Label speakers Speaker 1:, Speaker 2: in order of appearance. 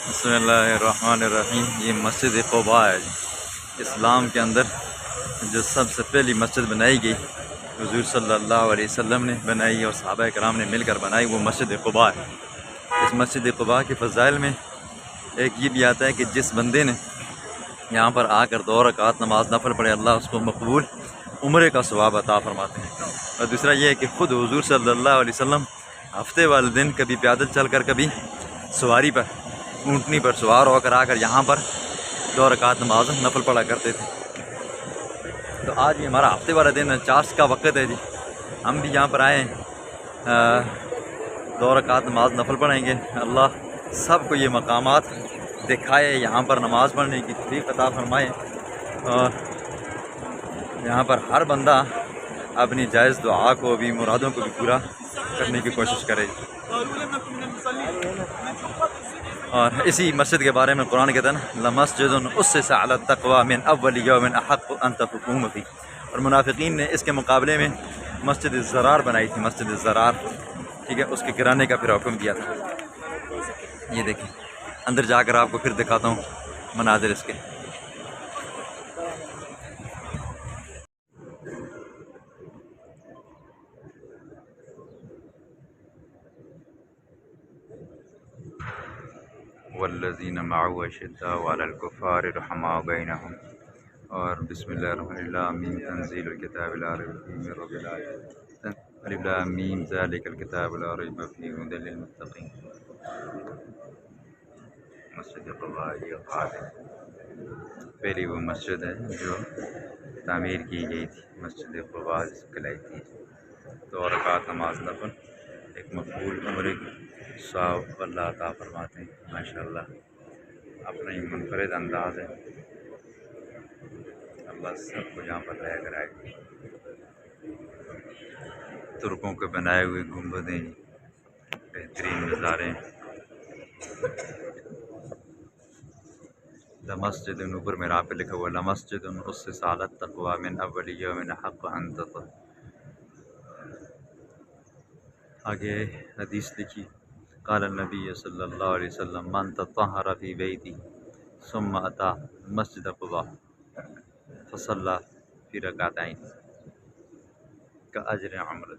Speaker 1: بسم اللہ الرحمن الرحیم۔ یہ مسجد قباء ہے اسلام کے اندر جو سب سے پہلی مسجد بنائی گئی، حضور صلی اللہ علیہ وسلم نے بنائی اور صحابہ کرام نے مل کر بنائی، وہ مسجد قباء ہے۔ اس مسجد قباء کے فضائل میں ایک یہ بھی آتا ہے کہ جس بندے نے یہاں پر آ کر 2 رکعت نماز نفل پڑھے، اللہ اس کو مقبول عمرے کا ثواب عطا فرماتے ہیں۔ اور دوسرا یہ ہے کہ خود حضور صلی اللہ علیہ وسلم ہفتے والے دن کبھی پیدل چل کر، کبھی سواری پر، اونٹنی پر سوار ہو کر آ کر یہاں پر 2 رکعت نماز نفل پڑھا کرتے تھے۔ تو آج بھی ہمارا ہفتے والا دن چارج کا وقت ہے جی، ہم بھی یہاں پر آئے ہیں، 2 رکعت نماز نفل پڑھیں گے۔ اللہ سب کو یہ مقامات دکھائے، یہاں پر نماز پڑھنے کی توفیق عطا فرمائے، اور یہاں پر ہر بندہ اپنی جائز دعا کو بھی، مرادوں کو بھی پورا کرنے کی کوشش کرے۔ اور اسی مسجد کے بارے میں قرآن کہتا ہے نا، لَمَسْجِدٌ أُسِّسَ عَلَى التَّقْوَىٰ مِنْ أَوَّلِ يَوْمٍ أَحَقُّ أَن تَقُومَ فِيهِ۔ اور منافقین نے اس کے مقابلے میں مسجد الزرار بنائی تھی، مسجد الزرار، ٹھیک ہے، اس کے گرانے کا پھر حکم دیا تھا۔ یہ دیکھیں، اندر جا کر آپ کو پھر دکھاتا ہوں مناظر اس کے۔ والذین معه اشداء علی الکفار رحماء بینہم، اور بسم اللہ الرحمن الرحیم، تنزیل الکتاب لا ریب فیہ من رب العالمین، الف لام میم، ذالک الکتاب لا ریب فیہ ھدی للمتقین۔ مسجد قباء پہلی وہ مسجد ہے جو تعمیر کی گئی تھی، مسجد قباء جس کو کہلائی تھی۔ 2 رکعت نماز نفل، ایک مقبول عمرے کی ثواب اللہ عطا فرماتے ہیں۔ ماشاءاللہ اپنا ہی منفرد انداز ہے، اللہ سب کو یہاں پر لے کر آئے۔ ترکوں کے بنائے ہوئے گنبدیں، بہترین نظارے، لمسجد، اوپر میرا پہ لکھا ہوا لمسجد اسس علی التقویٰ من اول یوم احق ان تقوم۔ آگے حدیث لکھی، قال النبی صلی اللہ علیہ وسلم من تطہر فی بیتی ثم اتی مسجد قباء فصلی فی رکعتین کاجر عمرہ۔